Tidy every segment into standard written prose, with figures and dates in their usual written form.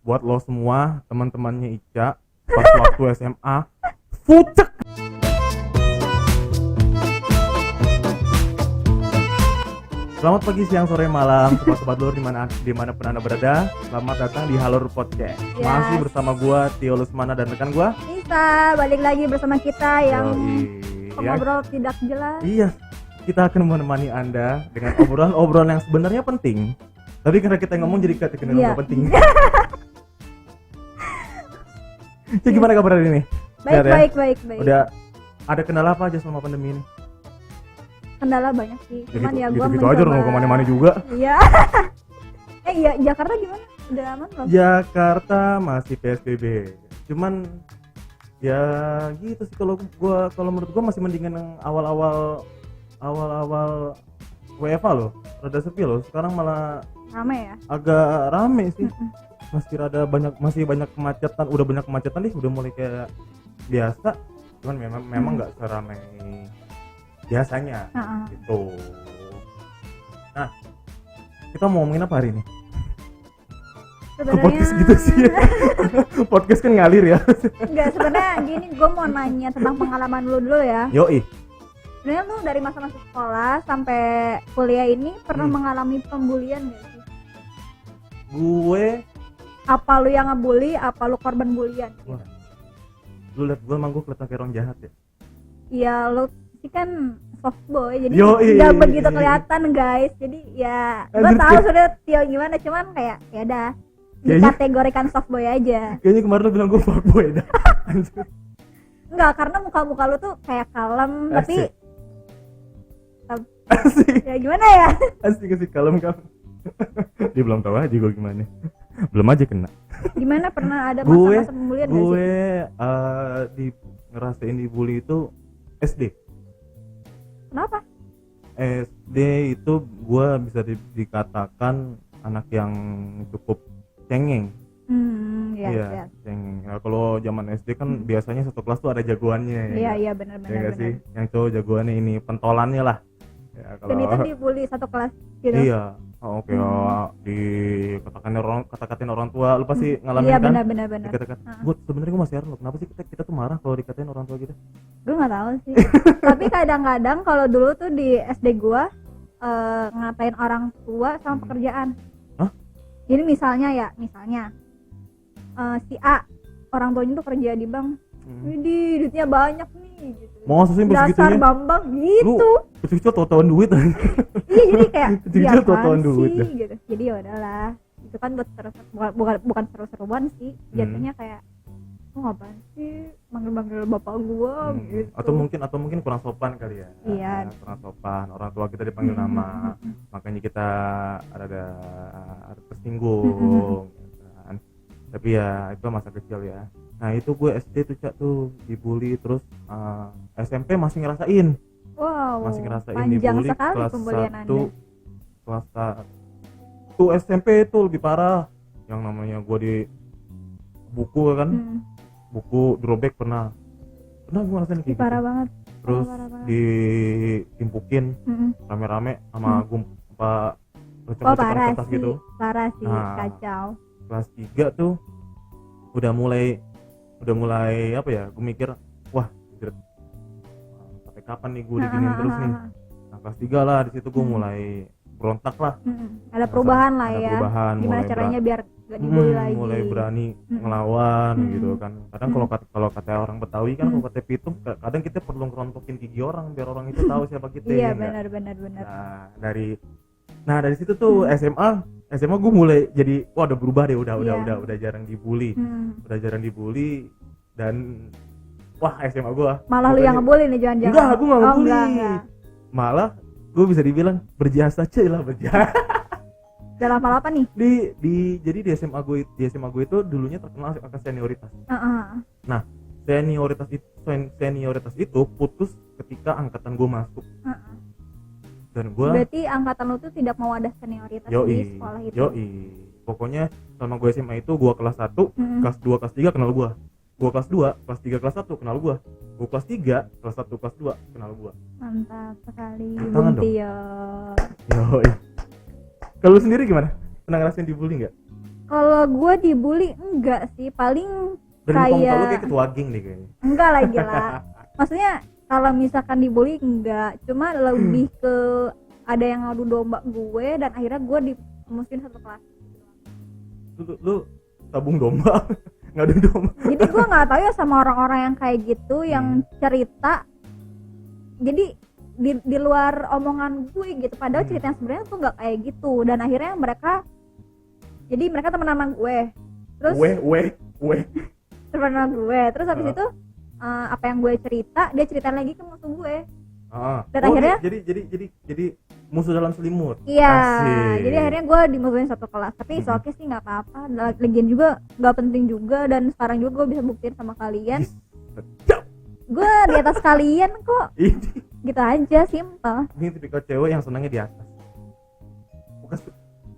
buat lo semua teman-temannya Ica pas waktu SMA fucek. Selamat pagi, siang, sore, malam, sobat-sobat lur dimanapun anda berada. Selamat datang di Halur Podcast. Yes. Masih bersama gua Tio Lusmana dan rekan gua Nisa, balik lagi bersama kita yang Yoi. ngobrol tidak jelas. Iya, kita akan menemani anda dengan obrolan-obrolan yang sebenarnya penting. Tapi karena kita ngomong jadi kedengaran Iya. nggak penting. Cik, gimana kabar hari ini? Sehat ya? Baik. Udah ada kendala apa aja selama pandemi ini? Kendala banyak sih. Cuman ya gua gitu aja mau kemana-mana juga. Iya. Iya, Jakarta gimana? Udah aman belum? Jakarta masih PSBB. Cuman ya gitu sih kalau menurut gua masih mendingan yang awal-awal WFA loh. Rada sepi loh. Sekarang malah Rame ya? agak rame sih. Masih banyak kemacetan, udah banyak kemacetan nih, udah mulai kayak biasa. Cuman memang nggak seramai biasanya gitu. Nah, kita mau ngomongin apa hari ini? Ke podcast gitu sih ya. Podcast kan ngalir ya. Enggak, sebenarnya gini, gue mau nanya tentang pengalaman lu dulu ya. Yoi. Sebenarnya lu dari masa-masa sekolah sampai kuliah ini pernah mengalami pembulian gak sih? Gue Apa lu yang ngebully, apa lu korban bulian? Wah. Lu liat gue emang gue kelihatan kayak orang jahat ya. Iya, lu sih kan soft boy, jadi Yoi. nggak begitu kelihatan guys. Jadi ya, gue Anjir, tahu sudah Tio gimana, cuman kayak ya udah Kayaknya- dikategorikan soft boy aja. Kayaknya kemarin lu bilang gue fuckboy dah. Enggak, karena muka lu tuh kayak kalem, tapi Asik. ya gimana ya? Asik kalem. Dia belum tahu aja gue gimana. Belum aja kena. Gimana, pernah ada Gue- masa-masa pembulian gak Gue sih? ngerasain dibully itu SD. Kenapa? SD itu gue bisa dikatakan anak yang cukup cengeng. Iya. Cengeng. Ya, kalau zaman SD kan biasanya satu kelas tuh ada jagoannya. Iya, Ya benar. nggak sih? Yang cowok jagoannya ini pentolannya lah. Ya, Dan itu dibully satu kelas gitu. iya. Oh, oke. Kata-katain orang tua, lu pasti ngalamin Iya, kan? benar. Dikatakan, gue sebenarnya gue masih heran loh, kenapa sih kita tuh marah kalau dikatain orang tua gitu? Gue nggak tahu sih. Tapi kadang-kadang kalau dulu tuh di SD gua ngatain orang tua sama pekerjaan. Hah? Jadi misalnya si A, orang tuanya tuh kerja di bank. Widih, duitnya banyak nih gitu. Mau ngasusin pas Dasar segitunya? Bambang gitu. Kecil-kecil tau-tauan duit. Iya, jadi kayak Kecil-kecil ya tau-tauan apaan duit sih dah. gitu. Jadi ya udahlah. Itu kan bukan seru-seruan sih. Jatuhnya kayak ngapain sih manggil-manggil bapak gua gitu. Atau mungkin kurang sopan kali ya. Iya. Kurang sopan, orang tua kita dipanggil nama, makanya kita ada tersinggung gitu kan. Tapi ya itu masa kecil ya. Nah itu gue SD tuh Cak tuh dibully, terus SMP masih ngerasain Panjang dibully sekali kelas pembulian 1 Anda. kelas 1 SMP itu lebih parah. Yang namanya gue di buku kan, buku drawback pernah gue ngerasain kayak Parah gitu. banget. Terus parah. ditimpukin rame-rame sama Parah kertas sih. gitu. Parah sih, Nah. kacau. Kelas 3 tuh udah mulai apa ya, gue mikir wah anjir, sampai kapan nih gue diginiin terus nih. Nah kelas 3 lah, di situ gue mulai berontak lah. Ada perubahan lah Ada ya. perubahan, Gimana mulai caranya biar gak dibully lagi. mulai berani ngelawan gitu kan. Kadang kalau kata orang Betawi kan, kalau kata Pitung kadang kita perlu ngerontokin gigi orang biar orang itu tahu siapa kita. Iya, ya nggak? benar. Nah dari situ tuh SMA gue mulai jadi wah udah berubah deh, udah jarang dibully. Udah jarang dibully dan wah SMA gue Malah lu yang ngebully nih, jangan-jangan. enggak, gue nggak ngebully. Enggak. Malah gue bisa dibilang berjasa berjasa. Dalam hal apa nih? Jadi di SMA gue itu dulunya terkenal akan senioritas. Nah senioritas itu putus ketika angkatan gue masuk. Dan gue Berarti angkatan lu tuh tidak mau ada senioritas di sekolah itu. Pokoknya selama gue SMA itu gue kelas 1, kelas 2, kelas 3 kenal gue kelas 2, kelas 3, kelas 1 kenal gue kelas 3, kelas 1, kelas 2 kenal gue. Mantap sekali, Tangan Bung dong. Tio. Yoi. Kalau lu sendiri gimana? Pernah ngerasain dibully nggak? Kalau gue dibully enggak sih, paling Dan muka lu kayak kayak ketua geng deh kayaknya. enggak lagi lah. Maksudnya kalau misalkan dibully enggak, cuma lebih ke ada yang ngadu domba gue dan akhirnya gue dimusuhin satu kelas. Lu tabung domba. Ngadu domba. Jadi gue nggak tahu ya sama orang-orang yang kayak gitu yang cerita. Jadi di luar omongan gue gitu, padahal cerita yang sebenarnya tuh nggak kayak gitu, dan akhirnya mereka teman sama gue, terus teman sama gue, terus habis itu apa yang gue cerita dia ceritain lagi ke musuh gue. Dan akhirnya jadi musuh dalam selimut. iya, Asik. jadi akhirnya gue dimusuhin satu kelas, tapi oke sih nggak apa-apa, lagian juga nggak penting juga, dan sekarang juga gue bisa buktiin sama kalian gue di atas kalian kok. Gitu aja, simple. Ini tipikal cewek yang senangnya di atas, bukan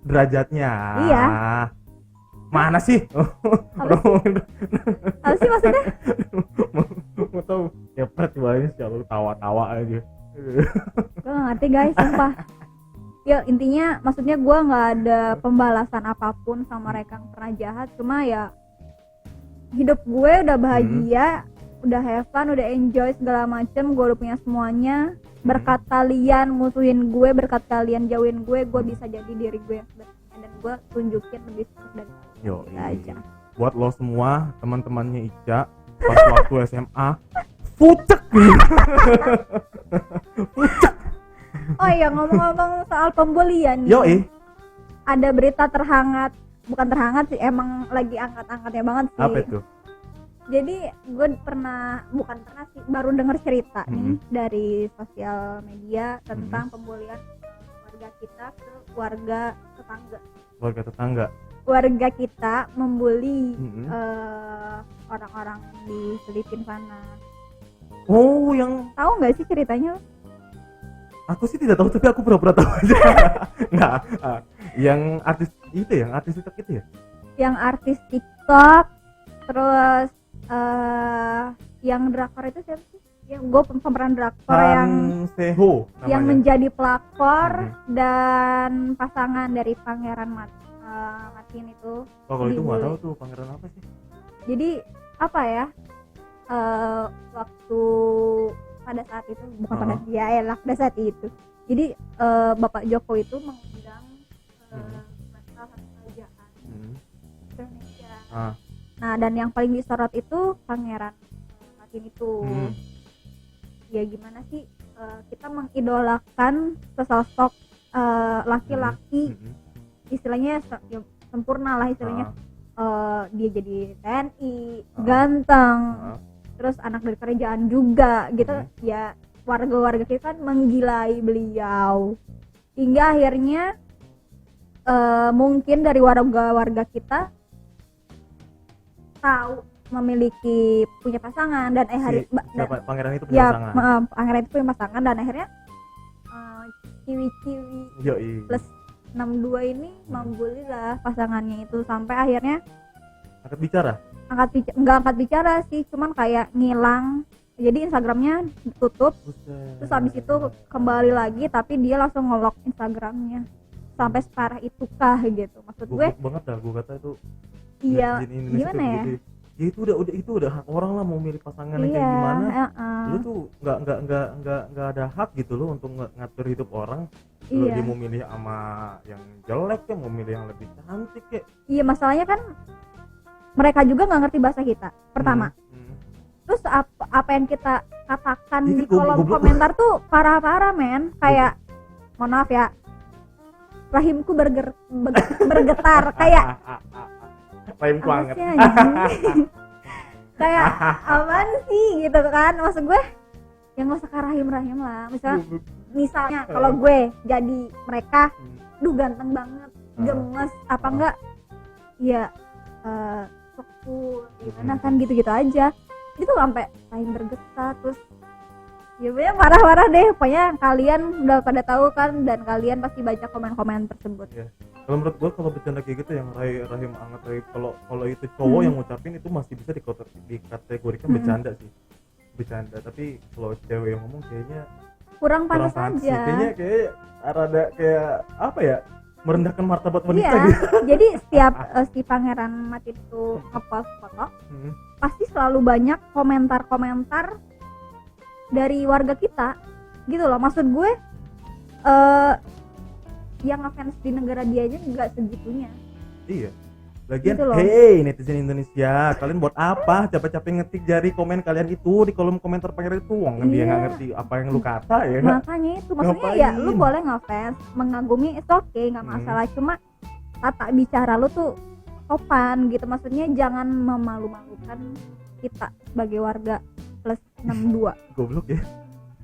derajatnya. Iya. Mana sih? Apa sih maksudnya? Mau tahu? Ya pret banget sih lu tawa-tawa aja. Gue gak ngerti guys, sumpah. Ya intinya maksudnya gue gak ada pembalasan apapun sama mereka yang pernah jahat, cuma ya hidup gue udah bahagia, udah have fun, udah enjoy segala macem, gue udah punya semuanya. Berkat kalian musuhin gue, berkat kalian jauhin gue bisa jadi diri gue yang sebenarnya, dan gue tunjukin lebih sukses dari Yo, aja. Buat lo semua teman-temannya Ica pas waktu SMA, fucek. Oh iya, ngomong-ngomong soal pembulian nih. Yoi. Ada berita terhangat, bukan terhangat sih, emang lagi angkat-angkatnya banget sih. Apa itu? Jadi gue baru dengar cerita nih dari sosial media tentang pembulian warga kita ke warga tetangga. Warga kita membuli orang-orang di Filipina sana. Oh, yang tahu nggak sih ceritanya? Aku sih tidak tahu, tapi aku pura-pura tahu aja. Nggak, yang artis TikTok itu ya? Yang artis TikTok, terus yang drakor itu siapa sih? Yang gue pemeran drakor yang Seho namanya. Yang menjadi pelakor dan pasangan dari Pangeran Martin itu. Oh, kalau itu nggak tahu tuh pangeran apa sih? Jadi apa ya? Waktu pada saat itu pada saat itu. Jadi Bapak Joko itu mengundang salah satu kerajaan Indonesia. Nah, dan yang paling disorot itu Pangeran Martin itu. Ya gimana sih kita mengidolakan sesosok laki-laki istilahnya sempurna lah istilahnya. Dia jadi TNI, ganteng, terus anak dari kerajaan juga gitu. Ya warga-warga kita kan menggilai beliau hingga akhirnya mungkin dari warga kita tahu memiliki punya pasangan dan pangeran itu punya pasangan. Pangeran itu punya pasangan dan akhirnya ciwi-ciwi plus 62 ini membuli lah pasangannya itu sampai akhirnya nggak angkat bicara sih, cuman kayak ngilang. Jadi Instagramnya ditutup. Terus habis itu kembali lagi tapi dia langsung nge-lock Instagramnya. Sampai separah itukah gitu. Maksud gue banget dah, gue kata itu. Iya, gimana ya? Ya itu udah hak orang lah mau milih pasangan yang kayak gimana. Lu tuh nggak ada hak gitu lo untuk ngatur hidup orang. Lu dia mau milih sama yang jelek ya, mau milih yang lebih cantik ya. Iya, masalahnya kan mereka juga nggak ngerti bahasa kita pertama. Terus apa yang kita katakan di kolom komentar tuh parah-parah men. Kayak mohon maaf ya, rahimku bergetar kayak rahimku hangat. Kayak apaan sih gitu kan. Maksud gue ya nggak usah rahim lah. Misalnya kalau gue jadi mereka, ganteng banget, gemes apa enggak ya sekul gimana kan gitu-gitu aja. Itu sampai rahim bergetar. Terus ya pokoknya parah-parah deh. Pokoknya kalian udah pada tahu kan, dan kalian pasti baca komen-komen tersebut. Kalau menurut gue kalau bercanda kayak gitu yang rahim hangat, kalau itu cowok yang ngucapin itu masih bisa dikategorikan bercanda sih, bercanda. Tapi kalau cewek yang ngomong kayaknya kurang pantas aja. Kayaknya rada kayak apa ya, merendahkan martabat wanita Iya, gitu. jadi setiap si Pangeran Mat itu ngepost foto, pasti selalu banyak komentar-komentar dari warga kita, gitu loh. Maksud gue, yang ngefans di negara dia aja nggak segitunya. Iya. Lagian, Gitu loh. hey netizen Indonesia, kalian buat apa capek-capek ngetik jari komen kalian itu di kolom komentar Pangeran itu? Wong dia Iya. nggak ngerti apa yang lu kata ya nggak? Makanya itu, maksudnya Ngapain? ya lu boleh ngefans, mengagumi, itu oke, nggak masalah. Cuma tata bicara lu tuh sopan gitu, maksudnya jangan memalu-malukan kita sebagai warga plus 62. Goblok ya.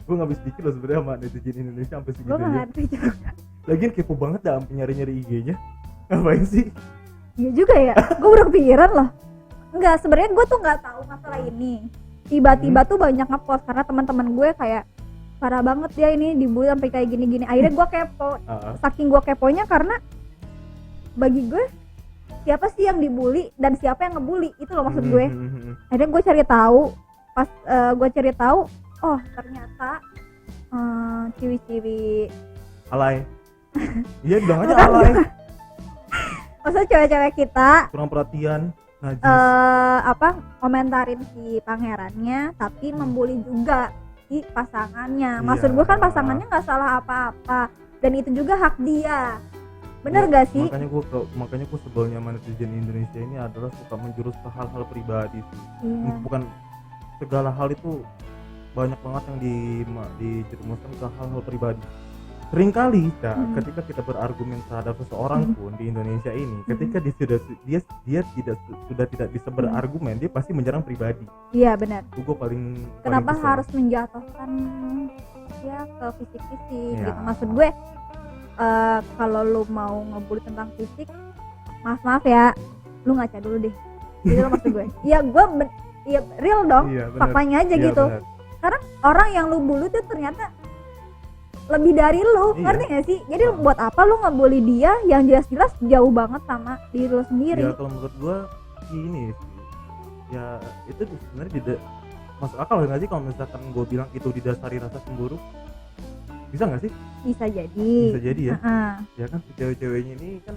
Gue nggak habis pikir loh sebenarnya sama netizen Indonesia sampai Gue segitu nggak ya. ngerti juga. Lagian kepo banget dah sampai nyari-nyari IG-nya. Ngapain sih? Iya juga ya, gue baru kepikiran loh. Enggak, sebenarnya gue tuh nggak tahu masalah ini. Tiba-tiba tuh banyak ngepost karena teman-teman gue kayak parah banget dia ini dibully sampai kayak gini-gini. Akhirnya gue kepo. Saking gue keponya karena bagi gue siapa sih yang dibully dan siapa yang ngebully, itu loh maksud gue. Akhirnya gue cari tahu. Pas gue cari tahu, oh ternyata ciwi-ciwi Alay. Iya bilang aja alay. maksudnya cewek-cewek kita Kurang perhatian. Najis. komentarin si pangerannya tapi membuli juga si pasangannya. Maksud Iya. gue kan pasangannya nggak salah apa-apa dan itu juga hak dia. Bener gak sih? Makanya gue sebelnya sama netizen Indonesia ini adalah suka menjurus ke hal-hal pribadi sih. Iya. Bukan segala hal itu, banyak banget yang dijerumuskan ke hal-hal pribadi. Seringkali ketika kita berargumen terhadap seseorang pun di Indonesia ini, ketika dia sudah tidak bisa berargumen, dia pasti menyerang pribadi. Iya benar. Gue paling Kenapa kesel. harus menjatuhkan ya ke fisik-fisik Iya. gitu? Maksud gue kalau lu mau ngebully tentang fisik, maaf ya, lu ngaca dulu deh. Gitu loh maksud gue. Iya gue iya real dong, Iya, bener. faktanya aja Iya, gitu. bener. Karena orang yang lu bully tuh ternyata lebih dari lu, Iya. ngerti gak sih? Jadi buat apa lu ngebully dia yang jelas-jelas jauh banget sama diri lu sendiri? Ya kalau menurut gua ini sih, ya itu sebenarnya tidak masuk akal nggak sih kalau misalkan gua bilang itu didasari rasa cemburu? Bisa nggak sih? Bisa jadi. Bisa jadi ya. Heeh. Ya kan si cewek-ceweknya ini kan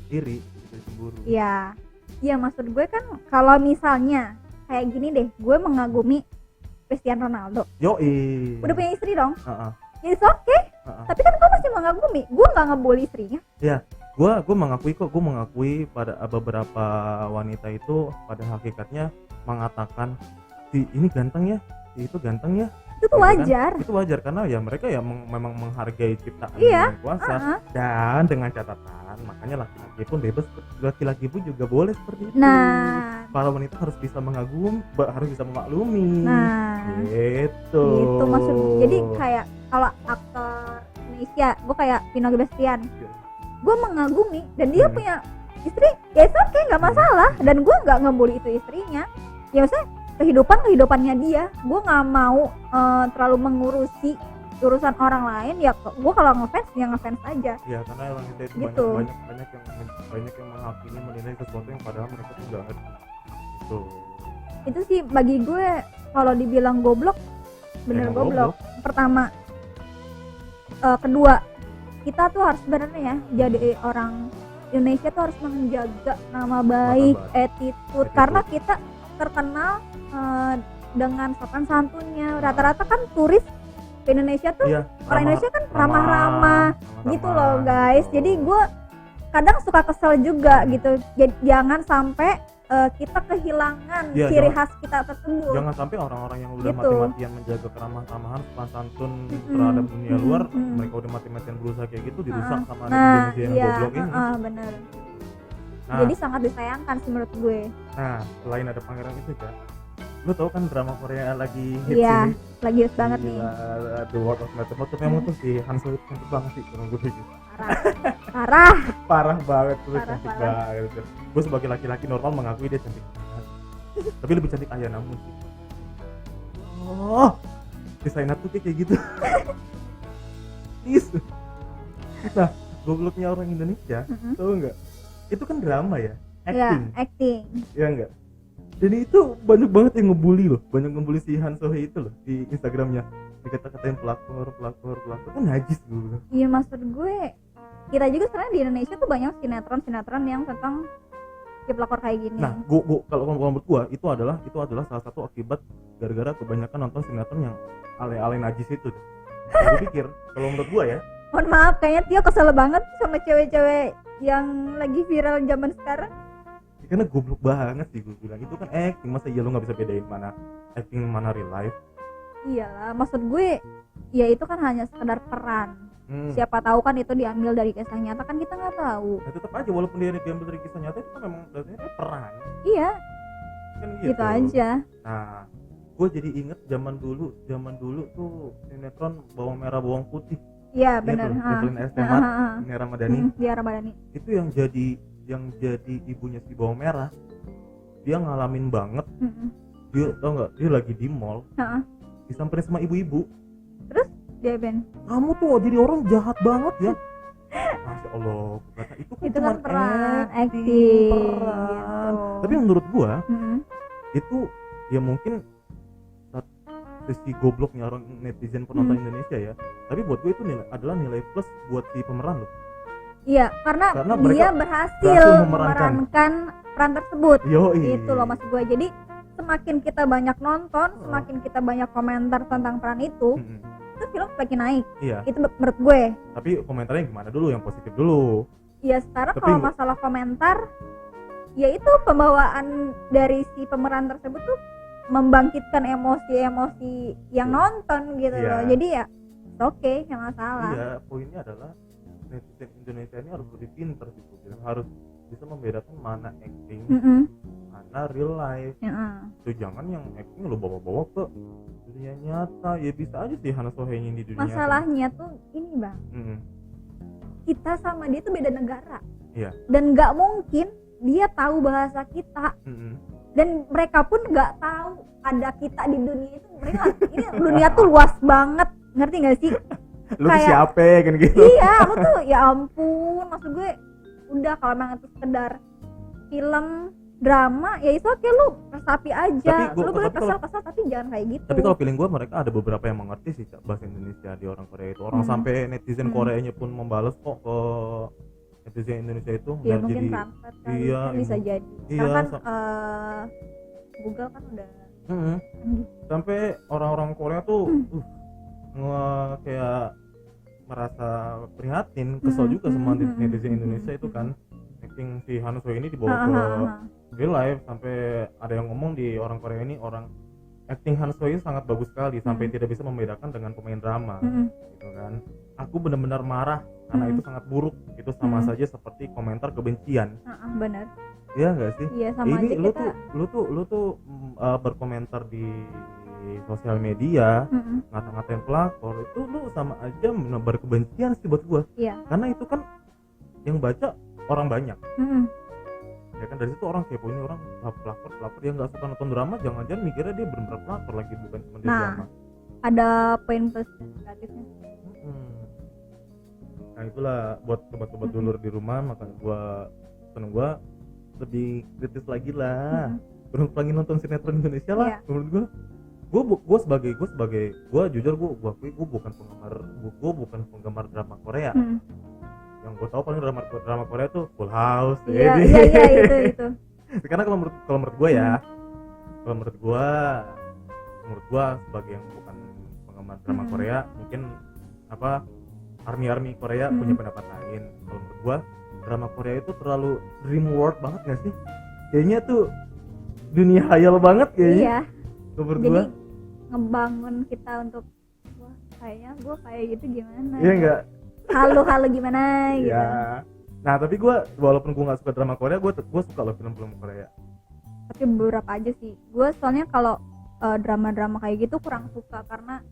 iri, gitu, cemburu. Iya. Iya maksud gue kan kalau misalnya kayak gini deh, gue mengagumi Cristiano Ronaldo. Yoi. Udah punya istri dong. Heeh. Ya it's okay. Heeh. Tapi kan gue masih mengagumi. Gue nggak ngebully istrinya. Gua mengakui pada beberapa wanita itu pada hakikatnya mengatakan si ini ganteng ya, si itu ganteng ya. Itu tuh Gitu kan? wajar. Itu wajar karena ya mereka ya memang menghargai ciptaan Iya. Yang kuasa. Heeh. Dan dengan catatan makanya laki-laki pun bebas, laki-laki pun juga boleh seperti itu. Nah, Para wanita harus bisa harus bisa memaklumi. nah. Gitu. Gitu maksud. Jadi kayak kalau aktor Indonesia, gue kayak Vino Bastian. Gue mengagumi dan dia punya istri, ya it's okay, nggak masalah. Dan gue nggak ngebully itu istrinya. Ya maksudnya kehidupannya dia. Gue nggak mau terlalu mengurusi urusan orang lain. Ya gue kalau ngefans ya ngefans aja. Ya karena orang kita itu Gitu. banyak yang menghakimi menilai sesuatu yang padahal mereka tuh nggak ngerti. Gitu. Itu sih bagi gue kalau dibilang goblok, bener Emang goblok. Pertama, kedua, kita tuh harus sebenarnya ya jadi orang Indonesia tuh harus menjaga nama baik, attitude, karena kita terkenal dengan sopan santunnya. Rata-rata kan turis ke Indonesia tuh Iya, orang Indonesia kan ramah-ramah gitu loh guys. Jadi gue kadang suka kesel juga gitu. Jadi jangan sampai kita kehilangan Iya, ciri khas kita tersebut. Jangan sampai orang-orang yang udah Gitu. mati-matian menjaga keramah-tamahan, sopan santun terhadap dunia luar, mereka udah mati-matian berusaha kayak gitu dirusak sama Nah, netizen yang iya, goblok ini. bener. Nah, Jadi sangat disayangkan sih menurut gue. nah, selain ada pangeran itu kan, lu tau kan drama Korea lagi hits Iya, ini? lagi hits banget nih. Gila, The World of Mathematics tuh memang tuh si Hansel itu cantik banget sih menurut gue gitu. Parah. Parah banget tuh, Parah, cantik parah. banget. Gue sebagai laki-laki normal mengakui dia cantik banget. Tapi lebih cantik Aya Namun sih. Oh, desainer tuh kayak gitu. Kita gobloknya orang Indonesia, tau nggak? Itu kan drama ya, Iya, acting, acting. ya nggak? Dan itu banyak banget yang ngebully loh, banyak ngebully si Han Sohee itu loh di Instagramnya. Dikata-katain pelakor kan najis gue bilang. Iya maksud gue kita juga sebenarnya di Indonesia tuh banyak sinetron yang tentang si pelakor kayak gini. Nah, gua kalau menurut gua itu adalah salah satu akibat gara-gara kebanyakan nonton sinetron yang ale-ale najis itu. Gua pikir kalau menurut gua ya. Mohon maaf, kayaknya Tio kesel banget sama cewek-cewek yang lagi viral zaman sekarang. Karena goblok banget sih gue bilang. Itu kan acting, masa iya lu nggak bisa bedain mana acting mana real life. Iyalah, maksud gue ya itu kan hanya sekedar peran. Siapa tahu kan itu diambil dari kisah nyata, kan kita nggak tahu. Ya tetap aja walaupun dia diambil dari kisah nyata itu kan memang dasarnya peran. Iya. Kan gitu aja. Nah, gue jadi inget zaman dulu tuh sinetron bawang merah bawang putih. Iya benar. Evelyn S. Temat, Nia Ramadhani. Iya Ramadhani. Itu yang jadi ibunya si bawang merah. Dia ngalamin banget. Dia tau nggak? Dia lagi di mall. Disamperin sama ibu-ibu. Terus dia kamu tuh jadi orang jahat banget ya. Masya Allah, kata itu kan peran acting. Peran. Tapi menurut gua itu ya mungkin si gobloknya orang netizen penonton Indonesia ya. Tapi buat gue itu adalah nilai plus buat si pemeran loh. Iya, karena dia berhasil memerankan peran tersebut. Itu loh maksud gue. Jadi semakin kita banyak nonton, semakin kita banyak komentar tentang peran itu film semakin naik. Iya. Itu menurut gue. Tapi komentarnya gimana dulu, yang positif dulu. Iya, sekarang kalau masalah komentar, ya itu pembawaan dari si pemeran tersebut tuh membangkitkan emosi-emosi yang nonton gitu loh. Jadi ya oke, nggak masalah. Iya, poinnya adalah netizen Indonesia ini harus lebih pintar gitu. Harus bisa membedakan mana acting, mana real life. Tuh jangan yang acting lo bawa-bawa ke dunia nyata. Ya bisa aja sih Hana Soheng di dunia masalahnya nyata. Tuh ini bang, kita sama dia tuh beda negara. Iya. Dan nggak mungkin dia tahu bahasa kita. Dan mereka pun nggak tahu ada kita di dunia itu. Mereka ini dunia tuh luas banget, ngerti nggak sih? Lu kayak, siapa kan gitu? Iya, lu tuh ya ampun, maksud gue udah kalau emang itu sekedar film drama ya itu oke, lu resapi aja. Lu boleh kesal-kesal tapi jangan kayak gitu. Tapi kalau feeling gue mereka ada beberapa yang mengerti sih bahasa Indonesia di orang Korea itu. Orang sampai netizen Koreanya pun membalas kok ke netizen Indonesia itu. Ya mungkin translate kan, iya, kan bisa jadi. Sekarang kan Google kan udah sampai orang-orang Korea tuh kayak merasa prihatin, kesel juga sama netizen Indonesia itu kan. Acting si Han Soo ini dibawa ke real life, sampai ada yang ngomong di orang Korea ini orang acting Han Soo ini sangat bagus sekali sampai tidak bisa membedakan dengan pemain drama gitu kan. Aku benar-benar marah karena itu sangat buruk. Itu sama saja seperti komentar kebencian. Benar. Iya enggak sih? Iya, sama ini aja lu tuh berkomentar di sosial media ngata-ngatain pelakor, itu lu sama aja menebar kebencian sih buat gua. Iya. Karena itu kan yang baca orang banyak. Ya kan dari situ orang kepo, ini orang pelakor dia nggak suka nonton drama, jangan-jangan mikirnya dia benar-benar pelakor lagi, bukan cuma dia drama. Ada poin plus negatifnya. Nah itulah buat sobat-sobat dulur di rumah, makanya seneng gua lebih kritis lagi lah. Kurang-kurangin nonton sinetron Indonesia lah. Menurut gua sebagai jujur gua bukan penggemar drama Korea. Yang gue tahu paling drama Korea tuh Full House. Iya itu. Karena kalau menurut gue ya, menurut gue sebagai yang bukan penggemar drama Korea, mungkin army Korea punya pendapat lain. Kalau menurut gue drama Korea itu terlalu dream world banget nggak sih? Kayaknya tuh dunia hayal banget kayaknya. Iya. Menurut jadi ngebangun kita untuk wah kayaknya gue kayak gitu gimana? Iya nggak? Halo gimana gitu. Ya. Nah tapi gue walaupun gue nggak suka drama Korea, gue suka loh film-film Korea. Tapi beberapa aja sih. Gue soalnya kalau drama-drama kayak gitu kurang suka karena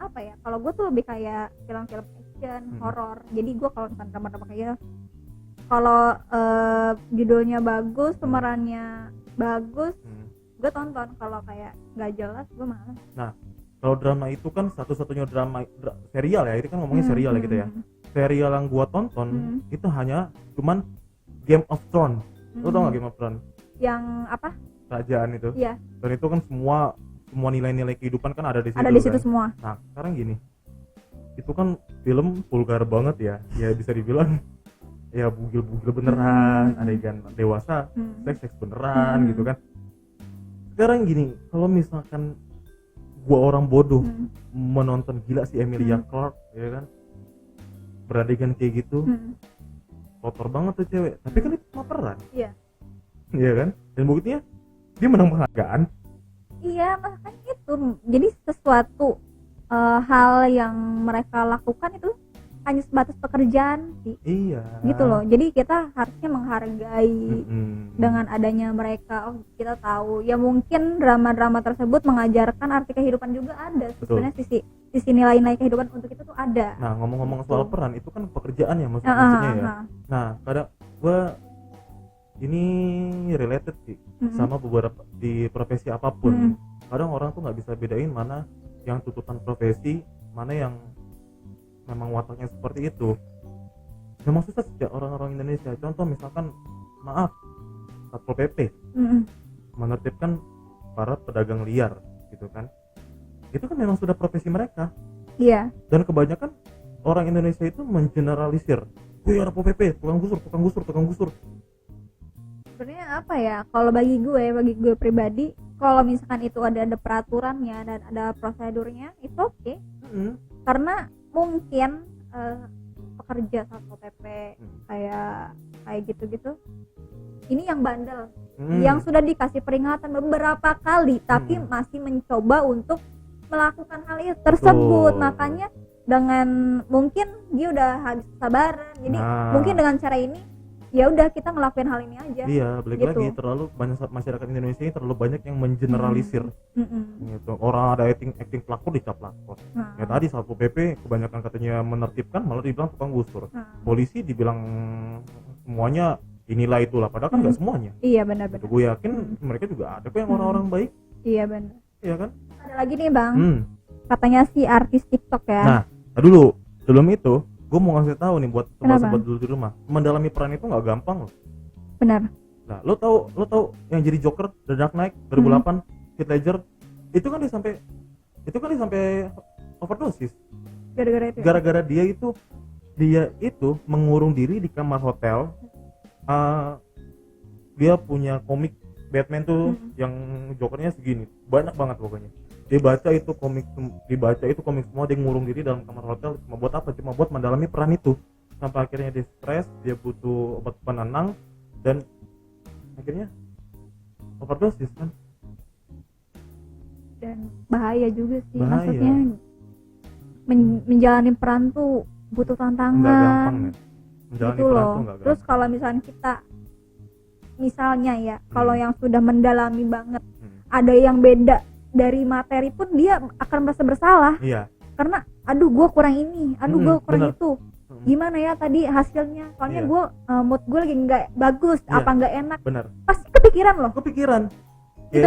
apa ya? Kalau gue tuh lebih kayak film-film action, horor. Jadi gue kalau nonton drama-drama kayak kalau judulnya bagus, pemerannya bagus, gue tonton. Kalau kayak nggak jelas, gue malas. Nah. Kalau drama itu kan satu-satunya serial ya, itu kan ngomongin serial ya gitu ya. Serial yang gua tonton itu cuman Game of Thrones. Lo tau gak Game of Thrones? Yang apa? Kerajaan itu. Iya. Dan itu kan semua nilai-nilai kehidupan kan ada di situ. Ada di situ semua. Nah, sekarang gini. itu kan film vulgar banget ya bisa dibilang ya bugil-bugil beneran, adegan dewasa, seks beneran gitu kan. Sekarang gini, kalau misalkan gua orang bodoh menonton gila si Emilia Clarke ya kan, beradegan kayak gitu, kotor banget tuh cewek, tapi kan itu cuma peran. Iya. Iya kan, dan buktinya dia menang penghargaan. Iya, makanya itu jadi sesuatu hal yang mereka lakukan itu hanya sebatas pekerjaan sih. Iya. Gitu loh. Jadi kita harusnya menghargai dengan adanya mereka. Oh, kita tahu. Ya mungkin drama-drama tersebut mengajarkan arti kehidupan juga ada. Sebenarnya sisi nilai-nilai kehidupan untuk itu tuh ada. Nah, ngomong-ngomong soal peran, itu kan pekerjaan ya maksudnya ya. Nah, kadang gua ini related sih sama beberapa di profesi apapun. Kadang orang tuh nggak bisa bedain mana yang tuntutan profesi, mana yang memang wataknya seperti itu. Memang susah sih orang-orang Indonesia. Contoh misalkan, maaf, Satpol PP menertibkan para pedagang liar gitu kan. Itu kan memang sudah profesi mereka. Iya. Dan kebanyakan orang Indonesia itu mengeneralisir. Wih, ada Satpol PP, tukang gusur. Sebenarnya apa ya? Kalau bagi gue pribadi, kalau misalkan itu ada peraturannya dan ada prosedurnya, itu oke. Karena mungkin pekerja Satpol PP kayak gitu-gitu ini yang bandel, yang sudah dikasih peringatan beberapa kali tapi masih mencoba untuk melakukan hal itu tersebut. Makanya dengan mungkin dia udah habis kesabaran, jadi mungkin dengan cara ini ya udah kita ngelakuin hal ini aja. Iya, balik gitu. lagi terlalu banyak masyarakat Indonesia ini terlalu banyak yang mengeneralisir. Gitu. Orang ada acting pelakor dicap pelakor. Ya tadi Satpol PP kebanyakan katanya menertibkan, malah dibilang tukang gusur. Polisi dibilang semuanya inilah itulah, padahal kan nggak semuanya. Iya, benar-benar. Gue yakin mereka juga ada kok yang orang-orang baik. Iya, benar. Iya kan? Ada lagi nih, Bang. Katanya si artis TikTok ya. Nah, dulu sebelum itu gue mau ngasih tahu nih buat sobat-sobat dulu di rumah, mendalami peran itu nggak gampang loh. Benar. Nah, lo tahu yang jadi Joker The Dark Knight 2008, Heath Ledger, itu kan dia sampai overdosis. Gara-gara dia itu mengurung diri di kamar hotel. Dia punya komik Batman tuh yang Jokernya segini, banyak banget pokoknya. Dibaca itu komik semua, dia ngurung diri dalam kamar hotel cuma buat apa? Cuma buat mendalami peran itu. Sampai akhirnya dia stres, dia butuh obat penenang dan akhirnya overdosis kan. Dan bahaya juga sih. Bahaya. Maksudnya menjalani peran tuh butuh tantangan. Enggak gampang ya. Menjalani gitu peran loh. tuh enggak gampang. Terus kalau misalnya ya, kalau yang sudah mendalami banget, ada yang beda dari materi pun dia akan merasa bersalah. Iya. Karena aduh gue kurang ini, gue kurang bener. itu. Gimana ya tadi hasilnya? Soalnya Iya. gue mood gue lagi nggak bagus, Iya. apa nggak enak. Benar. Pasti kepikiran loh. Gitu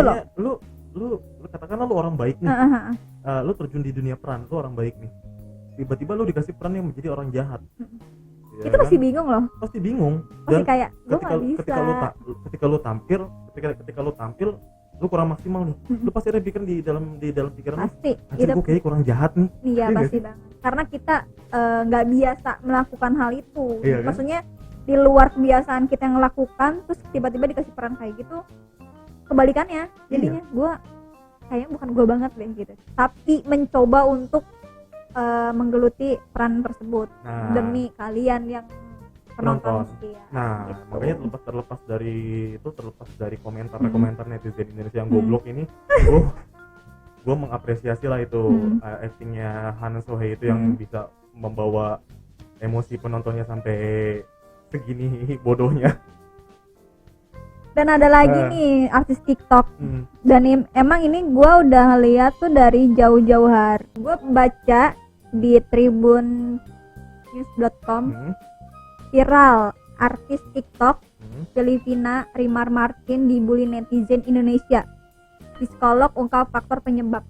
loh. Lu katakanlah lu orang baik nih. Lu terjun di dunia peran, lu orang baik nih. Tiba-tiba lu dikasih peran yang menjadi orang jahat. Ya itu kan? pasti bingung loh. Pasti bingung. Pasti Dan kayak gue nggak bisa. ketika lu tampil lu kurang maksimal nih. Lu pasti ada pikiran di dalam pikiran lu. Pasti. Anjir, gue kayaknya kurang jahat nih. Iya pasti banget. Karena kita nggak biasa melakukan hal itu. Iya, kan? Maksudnya di luar kebiasaan kita yang melakukan, terus tiba-tiba dikasih peran kayak gitu, kebalikannya. Jadinya gue kayaknya bukan gue banget deh gitu. Tapi mencoba untuk menggeluti peran tersebut demi kalian yang penonton setia. Nah, gitu. makanya terlepas dari komentar netizen Indonesia yang goblok ini, gue mengapresiasi lah itu actingnya Han Sohee itu yang bisa membawa emosi penontonnya sampai segini bodohnya. Dan ada lagi nih artis TikTok. Dan emang ini gue udah lihat tuh dari jauh-jauh hari. Gue baca di tribunnews.com viral artis TikTok Filipina Rimar Martin dibully netizen Indonesia. Psikolog ungkap faktor penyebab.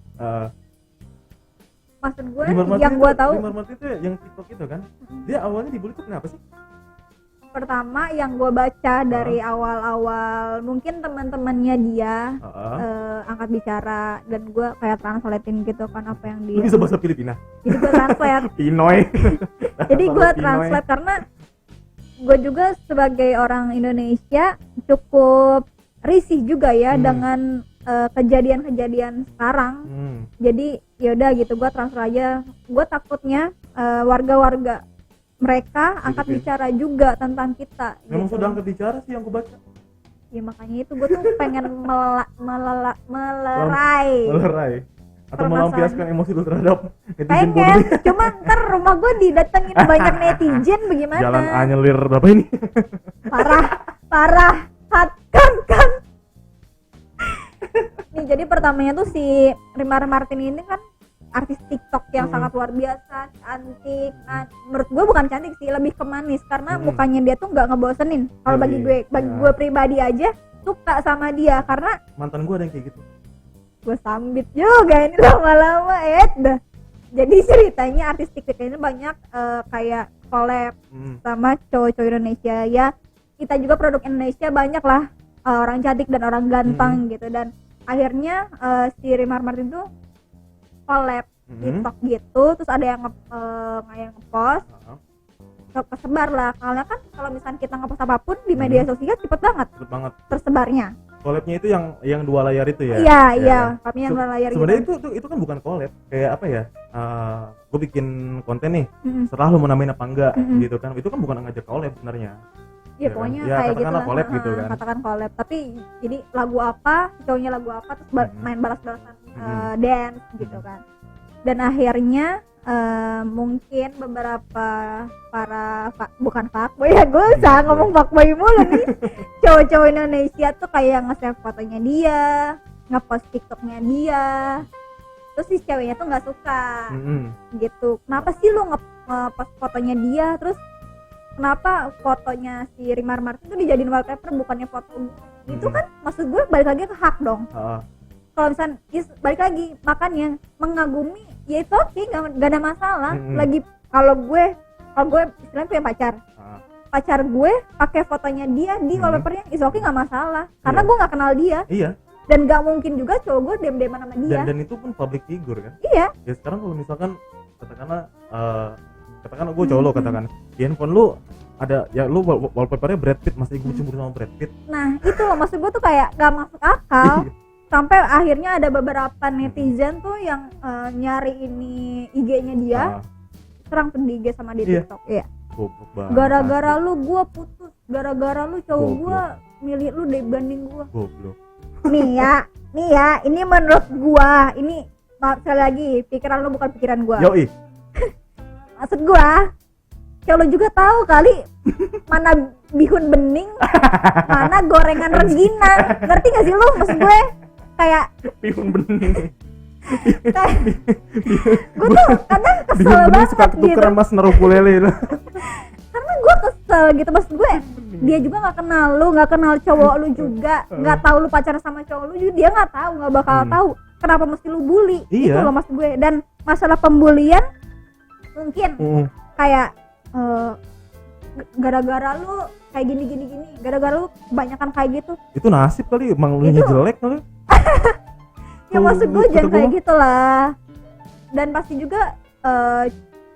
Maksud gue yang gue tahu Rimar Martin itu yang TikTok itu kan, dia awalnya dibully tuh kenapa sih? pertama yang gue baca dari awal-awal mungkin teman-temannya dia angkat bicara dan gue kayak translatein gitu kan apa yang dia. Lu bisa bahasa Filipina? Jadi gue translate. Pinoy. Jadi gue translate karena gue juga sebagai orang Indonesia cukup risih juga ya dengan kejadian-kejadian sekarang. Jadi yaudah gitu gue transfer aja. Gue takutnya warga-warga mereka angkat bicara juga tentang kita. Memang gitu. sudah angkat bicara sih yang gue baca. Ya makanya itu gue tuh pengen melerai Atau melampiaskan emosi lu terhadap netizen pengen bodoh. cuma ntar rumah gue didatengin banyak netizen bagaimana. Jalan Anyelir berapa ini? parah kan nih. Jadi pertamanya tuh si Rimar Martin ini kan artis TikTok yang sangat luar biasa, cantik. Nah, menurut gue bukan cantik sih, lebih ke manis karena mukanya dia tuh nggak ngebosenin. Kalau bagi gue pribadi aja suka sama dia karena mantan gue ada yang kayak gitu. Gue sambit juga ini lama-lama dah. Jadi ceritanya artis TikTok ini banyak kayak collab sama cowok-cowok Indonesia ya. Kita juga produk Indonesia banyak lah orang cantik dan orang ganteng gitu, dan akhirnya si Rimar Martin tuh collab TikTok gitu, terus ada yang ngepost kesebar lah. Karena kan kalau misalnya kita ngepost apapun di media sosial cepet banget tersebarnya. Collabnya itu yang dua layar itu ya? Iya, collabnya yang dua layar. Sebenarnya itu kan bukan collab, kayak apa ya? Gue bikin konten nih, serah lu mau namain apa enggak gitu kan? Itu kan bukan ngajak collab sebenarnya. Ya pokoknya kan? kayak gitu lah. Collab gitu kan. Katakan collab, tapi jadi lagu apa, cowoknya lagu apa, terus main balas-balasan dance gitu kan. Dan akhirnya mungkin beberapa bukan fuckboy ya, gue usah ngomong fuckboy mulu nih. Cowok-cowok Indonesia tuh kayak nge-save fotonya dia, nge-post TikToknya dia, terus si ceweknya tuh nggak suka gitu. Kenapa sih lu nge-post fotonya dia, terus kenapa fotonya si Rimar Martin tuh dijadiin wallpaper bukannya foto itu kan? Maksud gue balik lagi ke hak dong. Kalau misalnya balik lagi makanya mengagumi ya itu oke, nggak ada masalah. Lagi kalau gue istilahnya punya pacar gue pakai fotonya dia di wallpapernya is oke, nggak masalah karena gue nggak kenal dia. Dan nggak mungkin juga cowok gue dem-deman sama dia, dan itu pun public figure kan. Ya sekarang kalau misalkan katakanlah gue cowok lo, katakan di handphone lu ada ya lu wallpapernya Brad Pitt, masih gue cemburu sama Brad Pitt. Nah itu loh maksud gue tuh kayak nggak masuk akal. Sampai akhirnya ada beberapa netizen tuh yang nyari ini IG-nya dia, serang tuh di IG sama di TikTok. Iya. Gara-gara lu gua putus, gara-gara lu cowok gua milih lu dibanding gua. Nih ya, ini menurut gua, ini sekali lagi pikiran lu bukan pikiran gua. Yoi. Maksud gua, kalau juga tahu kali mana bihun bening, mana gorengan rengginang. Ngerti gak sih lu maksud gue? Kayak bihun bening. Gue tuh kadang kesel banget suka gitu. tukeran mas naruh ukulele itu. Karena gue kesel gitu, maksud gue dia juga nggak kenal lu, nggak kenal cowok lu juga, nggak tahu lu pacaran sama cowok lu juga, dia nggak tahu, nggak bakal tahu. Kenapa mesti lu bully? Itu loh maksud gue. Dan masalah pembulian mungkin kayak gara-gara lu kayak gini, gara-gara lu kebanyakan kayak gitu. Itu nasib kali, emang lu nya jelek kali. Ya maksud gue jangan kayak gitulah. Dan pasti juga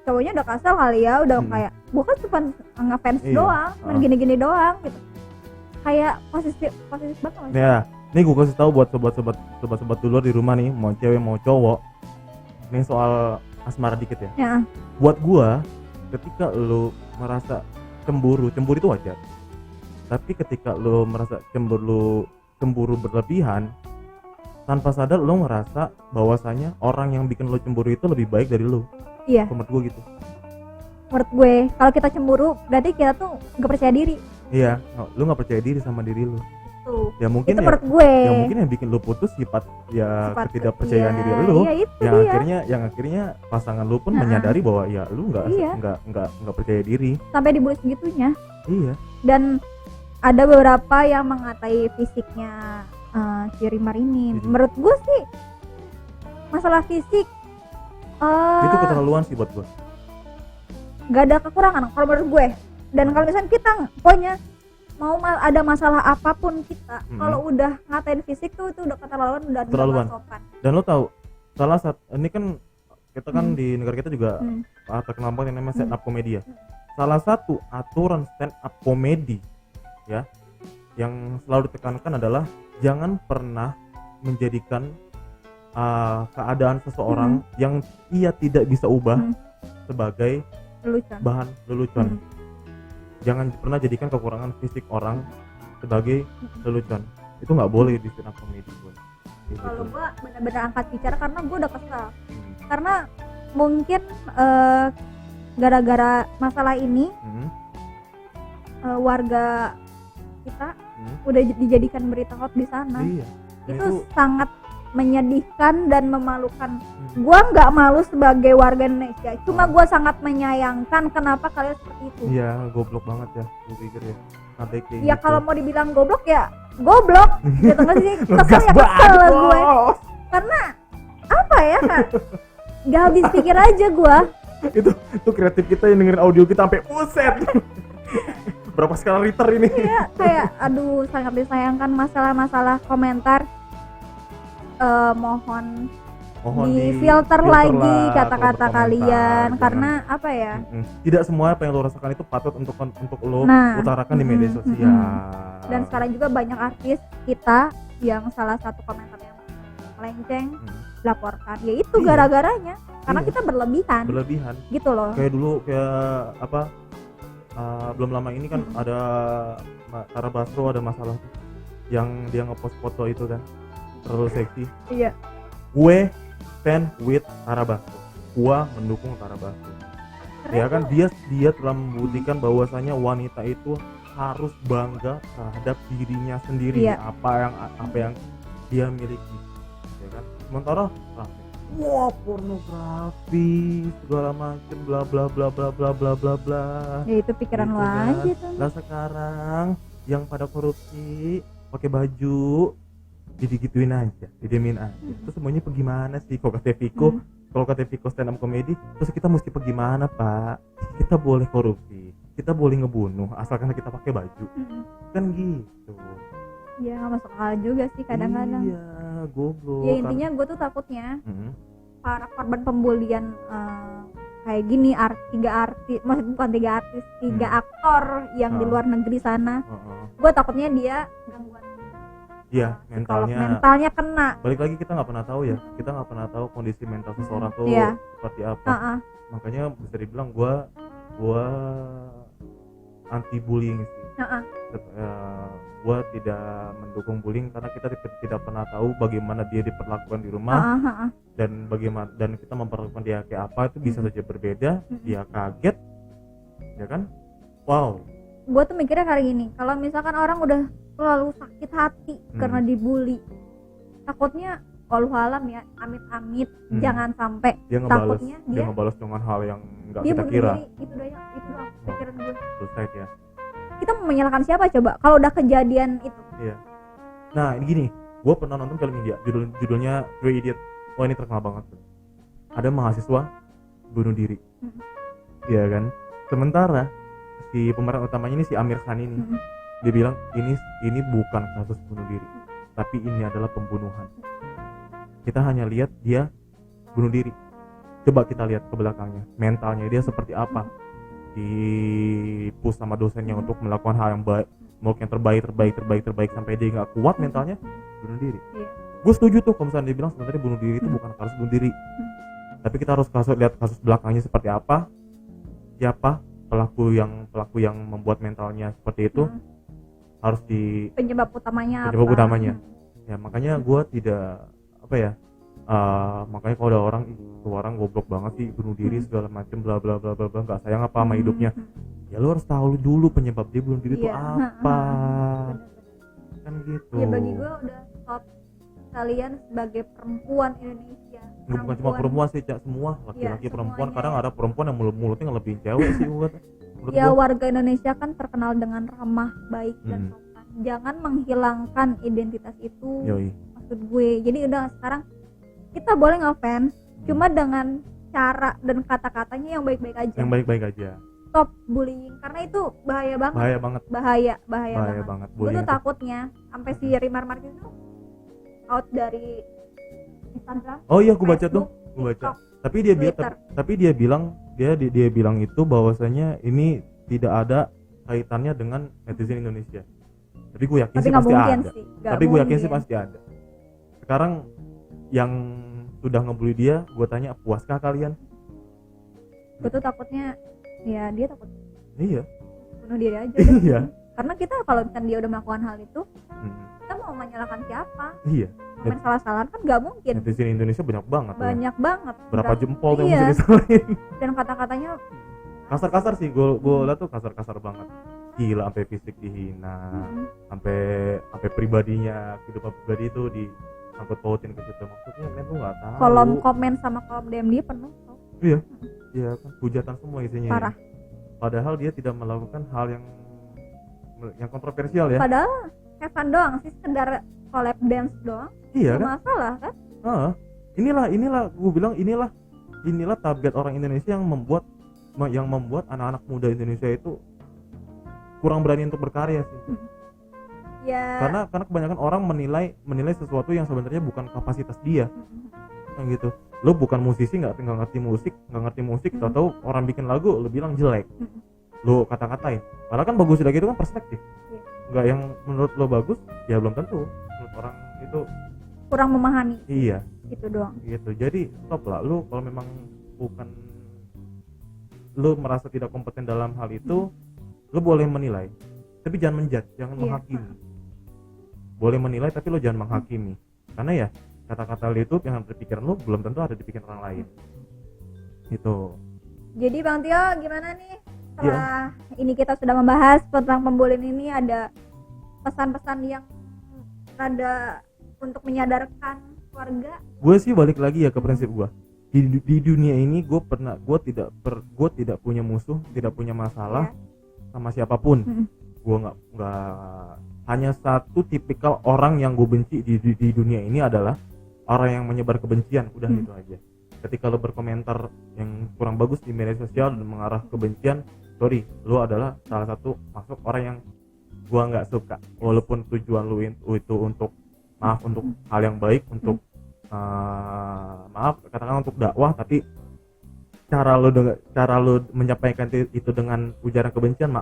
cowoknya udah kasar kali ya, udah kayak gue kan cuma ngefans doang, main gini-gini doang gitu. Kayak posesif banget. Ya, nih gue kasih tahu buat sobat-sobat dulu di rumah nih, mau cewek mau cowok. Nih soal asmara dikit ya. Buat gue, ketika lu merasa cemburu itu wajar. Tapi ketika lu merasa cemburu berlebihan, tanpa sadar lu ngerasa bahwasanya orang yang bikin lu cemburu itu lebih baik dari lu. Iya. Menurut gue gitu. Menurut gue, kalau kita cemburu berarti kita tuh nggak percaya diri. Iya, lu nggak percaya diri sama diri lu. Tuh. Ya mungkin itu menurut gue. Ya mungkin yang bikin lu putus sifat ketidakpercayaan diri lu. Iya, yang akhirnya pasangan lu pun menyadari bahwa ya lu nggak percaya diri. Sampai dibully segitunya. Iya. Dan ada beberapa yang mengatai fisiknya si Rimar ini. Menurut gue sih masalah fisik itu keterlaluan sih buat gue. Gak ada kekurangan kalau menurut gue. Dan kalau misalnya kita pokoknya mau ada masalah apapun kita, kalau udah ngatain fisik tuh itu udah keterlaluan, udah nggak sopan. Dan lo tahu salah satu ini kan kita kan di negara kita juga terkenal banget yang namanya stand up comedy ya. Salah satu aturan stand up comedy ya yang selalu ditekankan adalah jangan pernah menjadikan keadaan seseorang yang ia tidak bisa ubah sebagai bahan lelucon. Jangan pernah jadikan kekurangan fisik orang sebagai lelucon. Itu nggak boleh di stand up comedy gue. Kalau gue benar-benar angkat bicara karena gue udah kesel. Karena mungkin gara-gara masalah ini warga kita udah dijadikan berita hot di sana. Iya. Itu sangat menyedihkan dan memalukan. Gua nggak malu sebagai warga Indonesia, cuma gua sangat menyayangkan kenapa kalian seperti itu. Iya, goblok banget ya, gue pikir ya. Sampai kayak ya gitu. Kalau mau dibilang goblok ya goblok, gitu nggak sih? Kesel ya kesel gue. Karena apa ya kan? Gak habis pikir aja gua. itu kreatif kita yang dengerin audio kita sampai buset. Berapa skala liter ini? Iya, kayak aduh sangat disayangkan masalah-masalah komentar. Mohon di filter lagi kata-kata kalian karena apa ya? Tidak semua apa yang lo rasakan itu patut untuk lo utarakan di media sosial. Dan sekarang juga banyak artis kita yang salah satu komentar yang melenceng laporkan, yaitu gara-garanya karena kita berlebihan gitu loh. Kayak dulu belum lama ini kan ada Tara Basro ada masalah tuh yang dia ngepost foto itu kan terlalu seksi. Iya. Gue stand with Tara Basro. Gua mendukung Tara Basro. Ya kan dia telah membuktikan bahwasanya wanita itu harus bangga terhadap dirinya sendiri, apa yang dia miliki. Ya kan? Sementara pornografi segala macem bla bla bla bla bla bla bla bla. Ya itu pikiran lo aja tuh. Lah sekarang yang pada korupsi pakai baju digituin aja, didemin aja. Terus semuanya bagaimana sih kalau kata Viko? Kalau kata Viko stand up comedy, terus kita mesti bagaimana, Pak? Kita boleh korupsi, kita boleh ngebunuh asalkan kita pakai baju. Kan gitu. Ya nggak masuk akal juga sih kadang-kadang. Iya, goblok. Ya intinya gue tuh takutnya para korban pembulian kayak gini tiga aktor yang di luar negeri sana. Gue takutnya dia gangguan. Iya, mentalnya kena. Balik lagi kita nggak pernah tahu ya, kita nggak pernah tahu kondisi mental seseorang tuh seperti apa. Makanya bisa dibilang gue anti bullying sih. Gue tidak mendukung bullying karena kita tidak pernah tahu bagaimana dia diperlakukan di rumah dan kita memperlakukan dia kayak apa itu bisa saja berbeda. Dia kaget, ya kan? Wow. Gue tuh mikirnya kayak gini, kalau misalkan orang udah terlalu sakit hati karena dibully, takutnya wallahualam ya, amit-amit jangan sampai dia ngebalas dengan hal yang nggak kita kira. Itu doang pikiran gue. Suicide ya. Kita mau menyalahkan siapa coba kalau udah kejadian itu? Iya. Nah ini gini, gue pernah nonton film India, judulnya Three Idiot. Oh ini terkenal banget. Ada mahasiswa bunuh diri, iya kan? Sementara si pemeran utamanya ini si Amir Khan ini, dia bilang ini bukan kasus bunuh diri, tapi ini adalah pembunuhan. Kita hanya lihat dia bunuh diri. Coba kita lihat ke belakangnya, mentalnya dia seperti apa. Dipush sama dosennya untuk melakukan hal yang baik, mau yang terbaik sampai dia nggak kuat mentalnya, bunuh diri. Gue setuju tuh kalau misalnya dia bilang sebenarnya bunuh diri itu bukan kasus bunuh diri, tapi kita harus lihat kasus belakangnya seperti apa, siapa pelaku yang membuat mentalnya seperti itu, harus penyebab utamanya. Ya makanya gue tidak makanya kalau ada orang goblok banget sih bunuh diri segala macem bla bla bla bla nggak sayang apa sama hidupnya, ya lu harus tahu dulu penyebab dia bunuh diri itu apa. Kan gitu ya. Bagi gue udah stop kalian sebagai perempuan Indonesia. Bukan cuma perempuan sih, Cak, semua laki-laki perempuan. Kadang ada perempuan yang mulutnya ngelebihin cewek sih menurut ya gua. Warga Indonesia kan terkenal dengan ramah, baik dan sopan. Jangan menghilangkan identitas itu. Maksud gue, jadi udah sekarang kita boleh ngefans cuma dengan cara dan kata-katanya yang baik-baik aja. stop bullying karena itu bahaya banget. Bahaya banget. Gue tuh takutnya sampai si Rimar Marquez itu out dari Instagram. Oh iya, gue baca tuh, gue baca. Tapi dia bilang itu bahwasanya ini tidak ada kaitannya dengan netizen Indonesia. Tapi gue yakin sih pasti ada. Tapi gue yakin sih pasti ada. Sekarang yang sudah ngebully dia, gue tanya, puaskah kalian? Gue tuh takutnya, ya dia takut. Iya. Bunuh diri aja. Iya. Karena kita kalau misalkan dia udah melakukan hal itu, kita mau menyalahkan siapa? Iya. Main salah-salahan kan nggak mungkin. Netizen Indonesia banyak banget. Berapa jempol yang bisa disalahin? Dan kata-katanya kasar-kasar sih, gue liat tuh kasar-kasar banget. Gila, sampai fisik dihina, sampai pribadinya, kehidupan pribadi itu disangkut pautin ke situ. Maksudnya men tuh nggak tahu. Kolom komen sama kolom DM dia penuh. Iya kan, hujatan semua isinya. Parah. Padahal dia tidak melakukan hal yang kontroversial ya. Padahal have fun doang sih, sekedar collab dance doang. Iya kan? Masalah kan? Inilah gue bilang inilah target orang Indonesia yang membuat anak-anak muda Indonesia itu kurang berani untuk berkarya sih. Ya. Karena kebanyakan orang menilai sesuatu yang sebenarnya bukan kapasitas dia. Kayak gitu. Lo bukan musisi, nggak ngerti musik, tahu orang bikin lagu lo bilang jelek. Lo kata-katain. Padahal kan bagus lagi itu kan perspektif. Nggak yang menurut lo bagus, ya belum tentu menurut orang itu kurang memahami. Iya. Gitu doang. Gitu. Jadi stop lah. Lo kalau memang lo merasa tidak kompeten dalam hal itu, lo boleh menilai, tapi jangan menjudge, jangan menghakimi. Boleh menilai tapi lo jangan menghakimi. Karena ya kata-kata lo itu yang ada di pikiran lo belum tentu ada di pikiran orang lain. Gitu. Jadi Bang Tio gimana nih? Setelah ini kita sudah membahas tentang pembulian ini, ada pesan-pesan yang ada untuk menyadarkan keluarga? Gue sih balik lagi ya ke prinsip gue. Di dunia ini gue tidak punya musuh, tidak punya masalah sama siapapun. Gue nggak hanya satu tipikal orang yang gue benci di dunia ini adalah orang yang menyebar kebencian. Udah gitu aja. Ketika lo berkomentar yang kurang bagus di media sosial dan mengarah kebencian, sorry, lo adalah salah satu masuk orang yang gue nggak suka. Walaupun tujuan lo itu untuk hal yang baik, untuk katakan untuk dakwah, tapi cara lo menyampaikan itu dengan ujaran kebencian,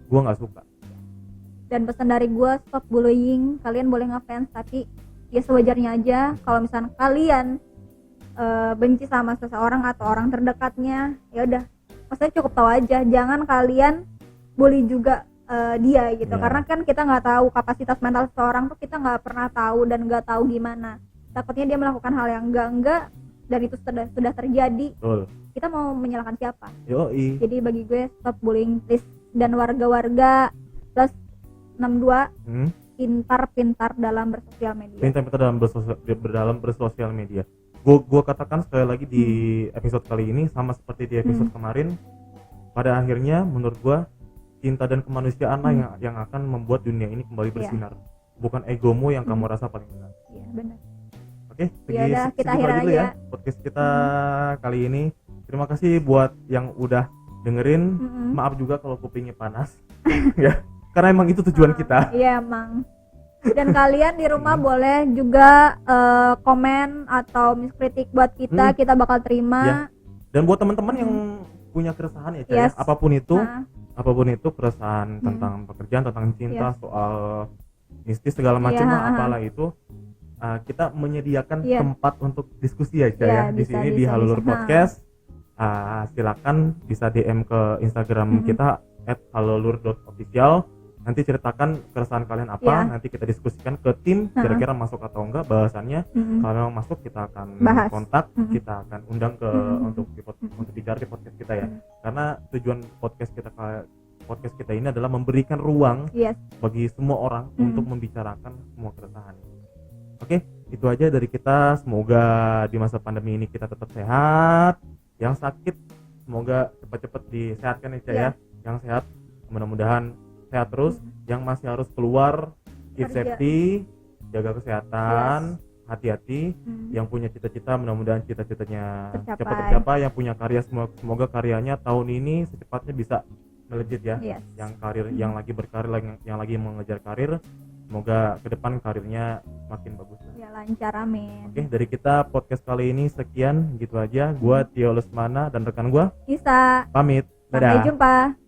gue nggak suka. Dan pesan dari gue, stop bullying. Kalian boleh ngefans tapi ya sewajarnya aja. Kalau misalnya kalian benci sama seseorang atau orang terdekatnya, ya udah, maksudnya cukup tahu aja, jangan kalian bully juga dia gitu. Karena kan kita nggak tahu kapasitas mental seseorang tuh, kita nggak pernah tahu dan nggak tahu gimana. Takutnya dia melakukan hal yang enggak dan itu sudah terjadi. Betul. Kita mau menyalahkan siapa? Yoi. Jadi bagi gue, stop bullying please. Dan warga-warga plus 62 pintar-pintar dalam bersosial media. Pintar-pintar dalam bersosial media. Gue katakan sekali lagi di episode kali ini sama seperti di episode kemarin. Pada akhirnya menurut gue, cinta dan kemanusiaan lah yang akan membuat dunia ini kembali bersinar. Bukan egomu yang kamu rasa paling benar. Iya, benar. Oke, kita akhir aja ya podcast kita kali ini. Terima kasih buat yang udah dengerin. Maaf juga kalau kupingnya panas. Ya, karena emang itu tujuan kita. Iya, emang. Dan kalian di rumah boleh juga komen atau miskritik buat kita, kita bakal terima. Ya. Dan buat teman-teman yang punya keresahan ya, Caya, apapun itu keresahan tentang pekerjaan, tentang cinta, soal mistis segala macam, apalah itu, kita menyediakan tempat untuk diskusi ya, Caya, di sini di Halulur Podcast. Silakan bisa DM ke Instagram kita @halulur.official. Nanti ceritakan keresahan kalian apa, nanti kita diskusikan ke tim kira-kira masuk atau enggak bahasannya. Kalau memang masuk, kita akan kontak, kita akan undang ke untuk bicara di podcast kita ya. Karena tujuan podcast kita ini adalah memberikan ruang bagi semua orang untuk membicarakan semua keresahan. Oke, itu aja dari kita. Semoga di masa pandemi ini kita tetap sehat. Yang sakit semoga cepat-cepat disehatkan ya, Caya. Yang sehat mudah-mudahan sehat terus. Yang masih harus keluar, keep safety, jaga kesehatan. hati-hati. Yang punya cita-cita mudah-mudahan cita-citanya Tercapai. cepat tercapai. Yang punya karya semoga karyanya tahun ini secepatnya bisa melejit ya. Yes. Yang karir yang lagi berkarir, yang lagi mengejar karir, semoga ke depan karirnya makin bagus. Ya lancar, amin. Oke, dari kita podcast kali ini sekian gitu aja. Gua Tio Lesmana dan rekan gua Bisa. pamit. Sampai Dadah. jumpa.